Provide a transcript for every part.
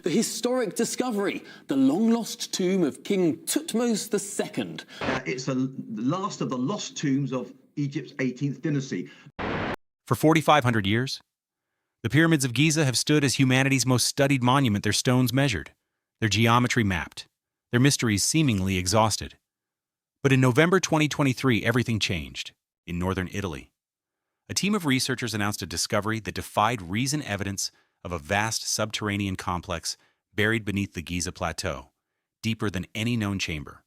the historic discovery, the long-lost tomb of King Thutmose II. It's the last of the lost tombs of Egypt's 18th dynasty. For 4,500 years, the Pyramids of Giza have stood as humanity's most studied monument, their stones measured, their geometry mapped, their mysteries seemingly exhausted. But in November 2023, everything changed in northern Italy. A team of researchers announced a discovery that defied reason evidence of a vast subterranean complex buried beneath the Giza Plateau, deeper than any known chamber,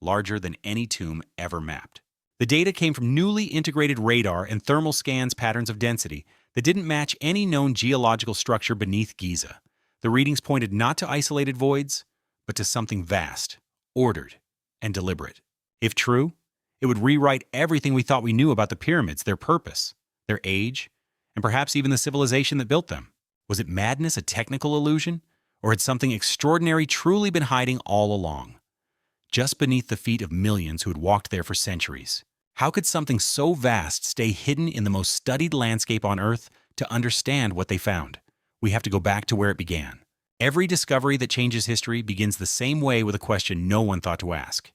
larger than any tomb ever mapped. The data came from newly integrated radar and thermal scans patterns of density that didn't match any known geological structure beneath Giza. The readings pointed not to isolated voids, but to something vast, ordered, and deliberate. If true, it would rewrite everything we thought we knew about the pyramids, their purpose, their age, and perhaps even the civilization that built them. Was it madness, a technical illusion, or had something extraordinary truly been hiding all along, just beneath the feet of millions who had walked there for centuries? How could something so vast stay hidden in the most studied landscape on Earth? To understand what they found, we have to go back to where it began. Every discovery that changes history begins the same way, with a question no one thought to ask.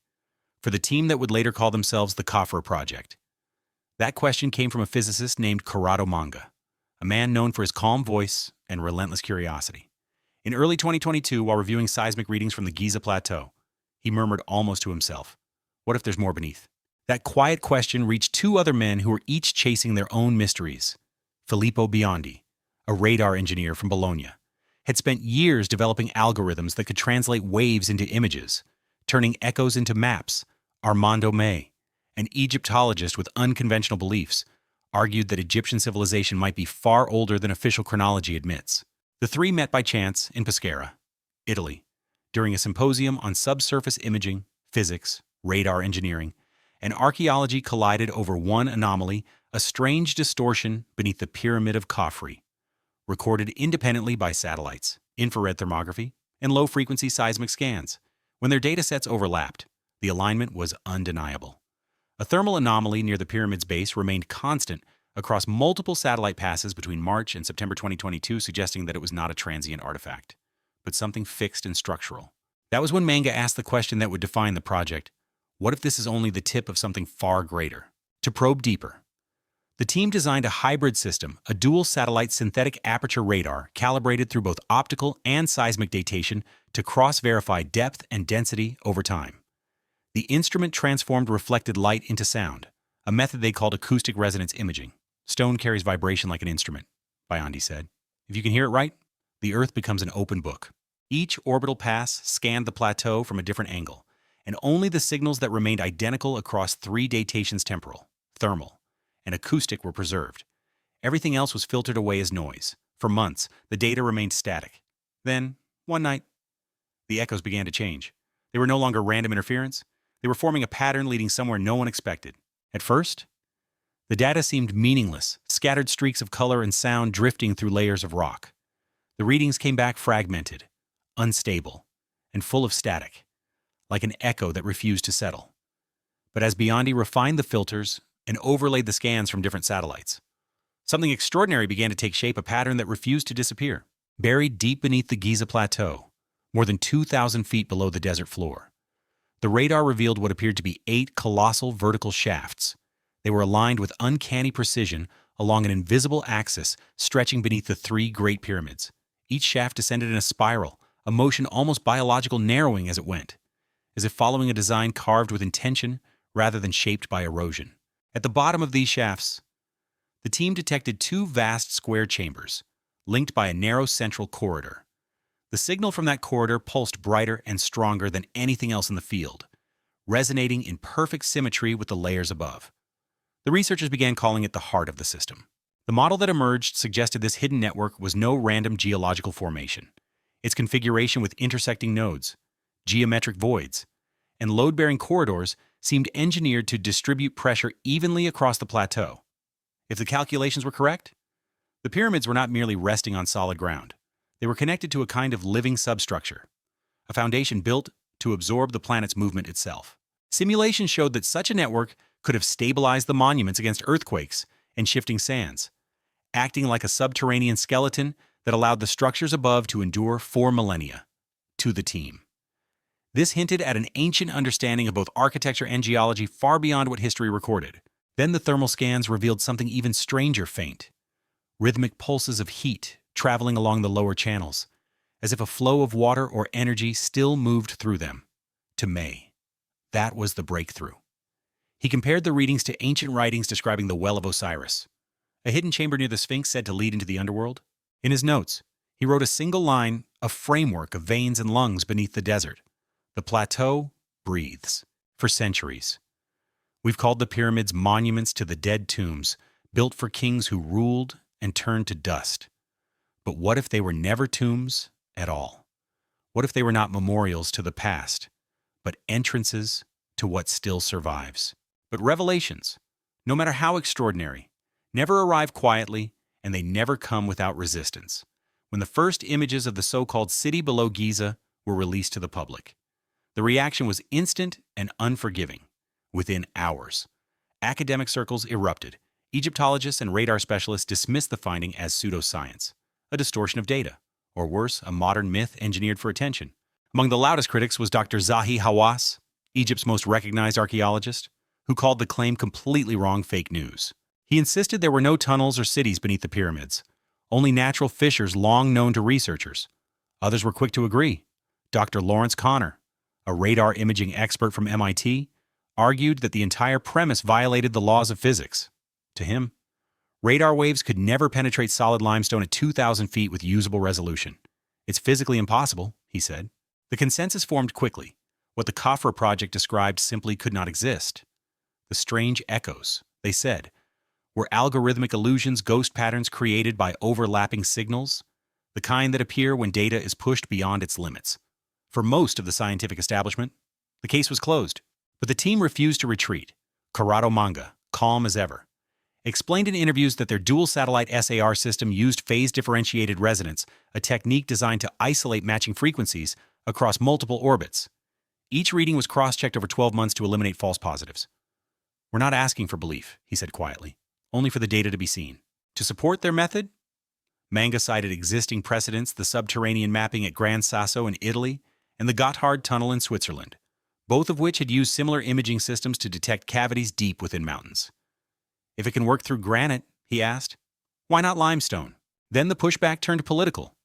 For the team that would later call themselves the Khafre Project, that question came from a physicist named Corrado Manga, a man known for his calm voice and relentless curiosity. In early 2022, while reviewing seismic readings from the Giza Plateau, he murmured almost to himself, "What if there's more beneath?" That quiet question reached two other men who were each chasing their own mysteries. Filippo Biondi, a radar engineer from Bologna, had spent years developing algorithms that could translate waves into images, turning echoes into maps. Armando May, an Egyptologist with unconventional beliefs, argued that Egyptian civilization might be far older than official chronology admits. The three met by chance in Pescara, Italy, during a symposium on subsurface imaging, physics, radar engineering, and archaeology collided over one anomaly, a strange distortion beneath the Pyramid of Khafre, recorded independently by satellites, infrared thermography, and low-frequency seismic scans. When their datasets overlapped, the alignment was undeniable. A thermal anomaly near the pyramid's base remained constant across multiple satellite passes between March and September 2022, suggesting that it was not a transient artifact, but something fixed and structural. That was when Manga asked the question that would define the project: what if this is only the tip of something far greater? To probe deeper, the team designed a hybrid system, a dual-satellite synthetic aperture radar calibrated through both optical and seismic datation to cross-verify depth and density over time. The instrument transformed reflected light into sound, a method they called acoustic resonance imaging. "Stone carries vibration like an instrument," Biondi said. "If you can hear it right, the Earth becomes an open book." Each orbital pass scanned the plateau from a different angle, and only the signals that remained identical across three datations, temporal, thermal, and acoustic, were preserved. Everything else was filtered away as noise. For months, the data remained static. Then, one night, the echoes began to change. They were no longer random interference. They were forming a pattern leading somewhere no one expected. At first, the data seemed meaningless, scattered streaks of color and sound drifting through layers of rock. The readings came back fragmented, unstable, and full of static, like an echo that refused to settle. But as Biondi refined the filters and overlaid the scans from different satellites, something extraordinary began to take shape, a pattern that refused to disappear. Buried deep beneath the Giza Plateau, more than 2,000 feet below the desert floor, the radar revealed what appeared to be 8 colossal vertical shafts. They were aligned with uncanny precision along an invisible axis stretching beneath the 3 great pyramids. Each shaft descended in a spiral, a motion almost biological, narrowing as it went, as if following a design carved with intention rather than shaped by erosion. At the bottom of these shafts, the team detected 2 vast square chambers, linked by a narrow central corridor. The signal from that corridor pulsed brighter and stronger than anything else in the field, resonating in perfect symmetry with the layers above. The researchers began calling it the heart of the system. The model that emerged suggested this hidden network was no random geological formation. Its configuration with intersecting nodes, geometric voids, and load-bearing corridors seemed engineered to distribute pressure evenly across the plateau. If the calculations were correct, the pyramids were not merely resting on solid ground. They were connected to a kind of living substructure, a foundation built to absorb the planet's movement itself. Simulations showed that such a network could have stabilized the monuments against earthquakes and shifting sands. Acting like a subterranean skeleton, that allowed the structures above to endure 4 millennia. To the team. This hinted at an ancient understanding of both architecture and geology far beyond what history recorded. Then the thermal scans revealed something even stranger faint. Rhythmic pulses of heat traveling along the lower channels, as if a flow of water or energy still moved through them. To May. That was the breakthrough. He compared the readings to ancient writings describing the Well of Osiris, a hidden chamber near the Sphinx said to lead into the underworld. In his notes, he wrote a single line, a framework of veins and lungs beneath the desert. The plateau breathes. For centuries. We've called the pyramids monuments to the dead tombs, built for kings who ruled and turned to dust. But what if they were never tombs at all? What if they were not memorials to the past, but entrances to what still survives? But revelations, no matter how extraordinary, never arrive quietly, and they never come without resistance. When the first images of the so-called city below Giza were released to the public, the reaction was instant and unforgiving. Within hours, academic circles erupted. Egyptologists and radar specialists dismissed the finding as pseudoscience, a distortion of data, or worse, a modern myth engineered for attention. Among the loudest critics was Dr. Zahi Hawass, Egypt's most recognized archaeologist, who called the claim completely wrong fake news. He insisted there were no tunnels or cities beneath the pyramids, only natural fissures long known to researchers. Others were quick to agree. Dr. Lawrence Connor, a radar imaging expert from MIT, argued that the entire premise violated the laws of physics. To him, radar waves could never penetrate solid limestone at 2,000 feet with usable resolution. It's physically impossible, he said. The consensus formed quickly. What the Khafra project described simply could not exist. The strange echoes, they said, were algorithmic illusions, ghost patterns created by overlapping signals, the kind that appear when data is pushed beyond its limits. For most of the scientific establishment, the case was closed. But the team refused to retreat. Corrado Manga, calm as ever, explained in interviews that their dual-satellite SAR system used phase-differentiated resonance, a technique designed to isolate matching frequencies across multiple orbits. Each reading was cross-checked over 12 months to eliminate false positives. We're not asking for belief, he said quietly, only for the data to be seen. To support their method, Manga cited existing precedents, the subterranean mapping at Gran Sasso in Italy and the Gotthard Tunnel in Switzerland, both of which had used similar imaging systems to detect cavities deep within mountains. If it can work through granite, he asked, why not limestone? Then the pushback turned political.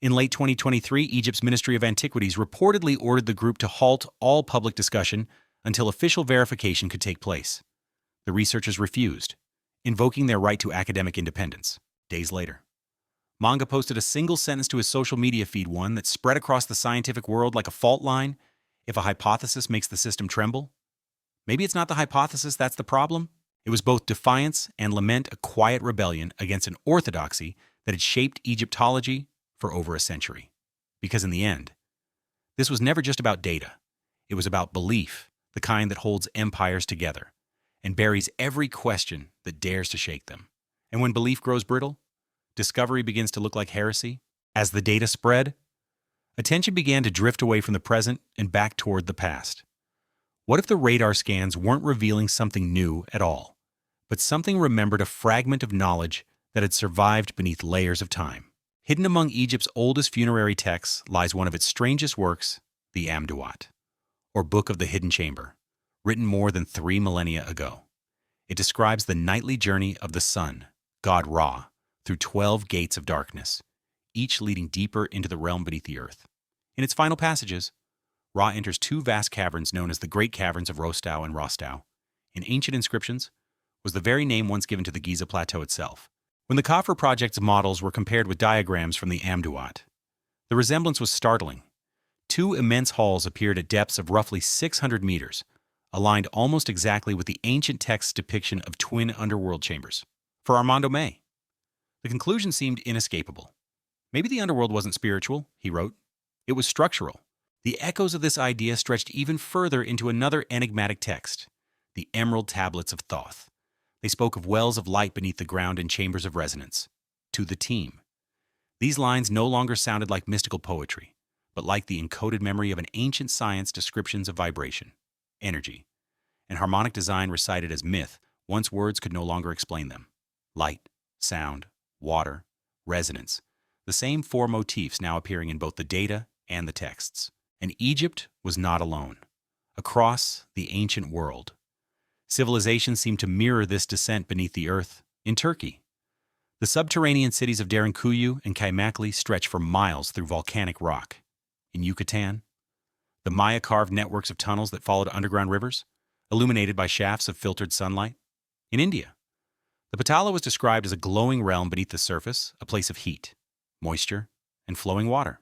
In late 2023, Egypt's Ministry of Antiquities reportedly ordered the group to halt all public discussion until official verification could take place. The researchers refused, invoking their right to academic independence. Days later, Manga posted a single sentence to his social media feed, one that spread across the scientific world like a fault line. If a hypothesis makes the system tremble, maybe it's not the hypothesis that's the problem. It was both defiance and lament, a quiet rebellion against an orthodoxy that had shaped Egyptology for over a century. Because in the end, this was never just about data. It was about belief, the kind that holds empires together and buries every question that dares to shake them. And when belief grows brittle, discovery begins to look like heresy. As the data spread, attention began to drift away from the present and back toward the past. What if the radar scans weren't revealing something new at all, but something remembered, a fragment of knowledge that had survived beneath layers of time? Hidden among Egypt's oldest funerary texts lies one of its strangest works, the Amduat, or Book of the Hidden Chamber, written more than 3 millennia ago. It describes the nightly journey of the sun, god Ra, through 12 gates of darkness, each leading deeper into the realm beneath the earth. In its final passages, Ra enters 2 vast caverns known as the Great Caverns of Rostau and Rostau. In ancient inscriptions, was the very name once given to the Giza Plateau itself. When the Khafra project's models were compared with diagrams from the Amduat, the resemblance was startling. 2 immense halls appeared at depths of roughly 600 meters, aligned almost exactly with the ancient text's depiction of twin underworld chambers. For Armando May, the conclusion seemed inescapable. Maybe the underworld wasn't spiritual, he wrote. It was structural. The echoes of this idea stretched even further into another enigmatic text, the Emerald Tablets of Thoth. They spoke of wells of light beneath the ground and chambers of resonance. To the team, these lines no longer sounded like mystical poetry, but like the encoded memory of an ancient science descriptions of vibration, energy, and harmonic design recited as myth once words could no longer explain them. Light, sound, water, resonance. the same four motifs now appearing in both the data and the texts. And Egypt was not alone. Across the ancient world, civilization seemed to mirror this descent beneath the earth. In Turkey, the subterranean cities of Derinkuyu and Kaymakli stretch for miles through volcanic rock. In Yucatan, the Maya carved networks of tunnels that followed underground rivers, illuminated by shafts of filtered sunlight. In India, the Patala was described as a glowing realm beneath the surface, a place of heat, moisture, and flowing water.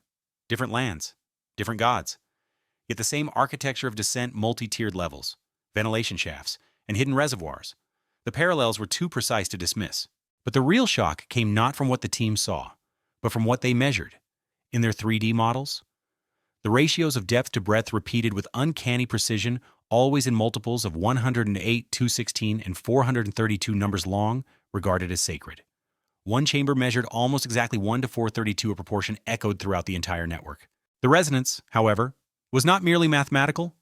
Different lands, different gods, yet the same architecture of descent, multi-tiered levels, ventilation shafts, and hidden reservoirs. The parallels were too precise to dismiss. But the real shock came not from what the team saw, but from what they measured. In their 3D models, the ratios of depth to breadth repeated with uncanny precision, always in multiples of 108, 216, and 432 numbers long, regarded as sacred. One chamber measured almost exactly 1 to 432, a proportion echoed throughout the entire network. The resonance, however, was not merely mathematical.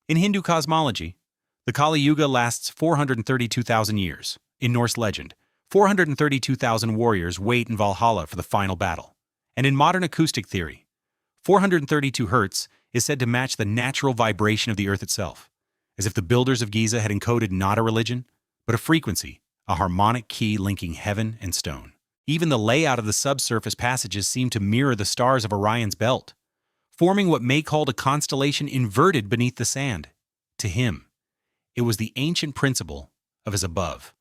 In Hindu cosmology, the Kali Yuga lasts 432,000 years. In Norse legend, 432,000 warriors wait in Valhalla for the final battle. And in modern acoustic theory, 432 Hz is said to match the natural vibration of the earth itself, as if the builders of Giza had encoded not a religion, but a frequency, a harmonic key linking heaven and stone. Even the layout of the subsurface passages seemed to mirror the stars of Orion's belt, forming what May called a constellation inverted beneath the sand. To him, it was the ancient principle of as above,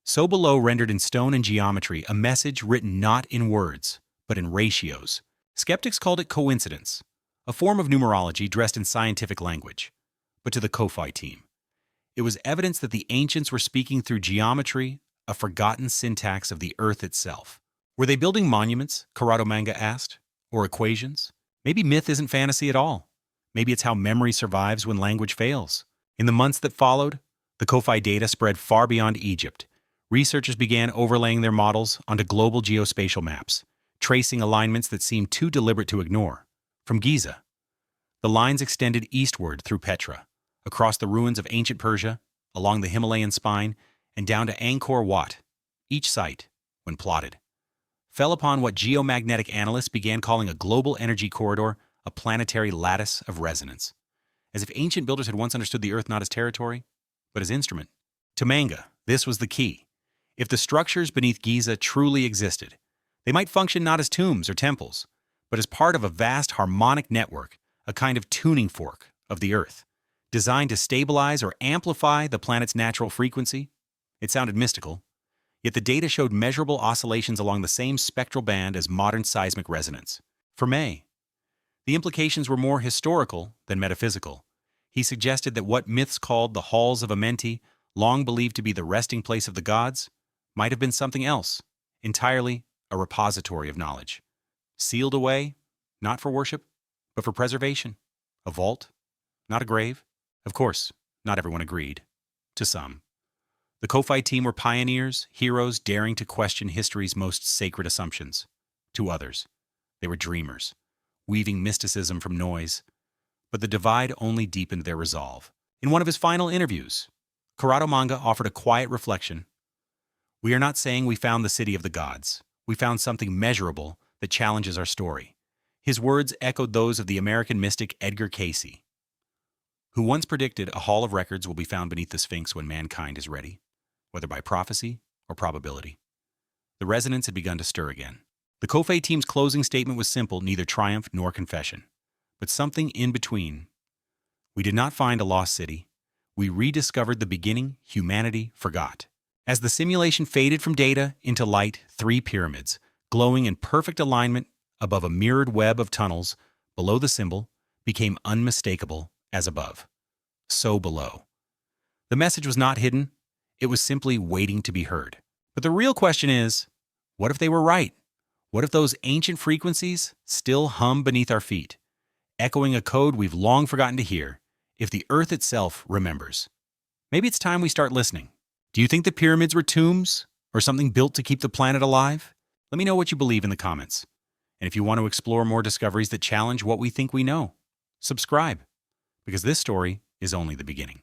so below, rendered in stone and geometry, a message written not in words, but in ratios. Skeptics called it coincidence, a form of numerology dressed in scientific language. But to the Ko-Fi team, it was evidence that the ancients were speaking through geometry, a forgotten syntax of the earth itself. Were they building monuments, Corrado Manga asked, or equations? Maybe myth isn't fantasy at all. Maybe it's how memory survives when language fails. In the months that followed, the Ko-Fi data spread far beyond Egypt. Researchers began overlaying their models onto global geospatial maps, tracing alignments that seemed too deliberate to ignore. From Giza, the lines extended eastward through Petra, across the ruins of ancient Persia, along the Himalayan spine, and down to Angkor Wat. Each site, when plotted, fell upon what geomagnetic analysts began calling a global energy corridor, a planetary lattice of resonance. As if ancient builders had once understood the Earth not as territory, but as instrument. To Manga, this was the key. If the structures beneath Giza truly existed, they might function not as tombs or temples, but as part of a vast harmonic network, a kind of tuning fork of the Earth, designed to stabilize or amplify the planet's natural frequency. It sounded mystical, yet the data showed measurable oscillations along the same spectral band as modern seismic resonance. For May, the implications were more historical than metaphysical. He suggested that what myths called the halls of Amenti, long believed to be the resting place of the gods, might have been something else, entirely a repository of knowledge. Sealed away, not for worship, but for preservation. A vault, not a grave. Of course, not everyone agreed. To some, the Ko-Fi team were pioneers, heroes daring to question history's most sacred assumptions. To others, they were dreamers, weaving mysticism from noise. But the divide only deepened their resolve. In one of his final interviews, Corrado Manga offered a quiet reflection. "We are not saying we found the city of the gods. We found something measurable that challenges our story." His words echoed those of the American mystic Edgar Cayce, who once predicted a hall of records will be found beneath the Sphinx when mankind is ready, whether by prophecy or probability. The resonance had begun to stir again. The Ko-Fi team's closing statement was simple, neither triumph nor confession, but something in between. We did not find a lost city. We rediscovered the beginning humanity forgot. As the simulation faded from data into light, 3 pyramids, glowing in perfect alignment above a mirrored web of tunnels below the symbol, became unmistakable as above, so below. The message was not hidden. It was simply waiting to be heard. But the real question is, what if they were right? What if those ancient frequencies still hum beneath our feet, echoing a code we've long forgotten to hear, if the Earth itself remembers? Maybe it's time we start listening. Do you think the pyramids were tombs, or something built to keep the planet alive? Let me know what you believe in the comments. And if you want to explore more discoveries that challenge what we think we know, subscribe, because this story is only the beginning.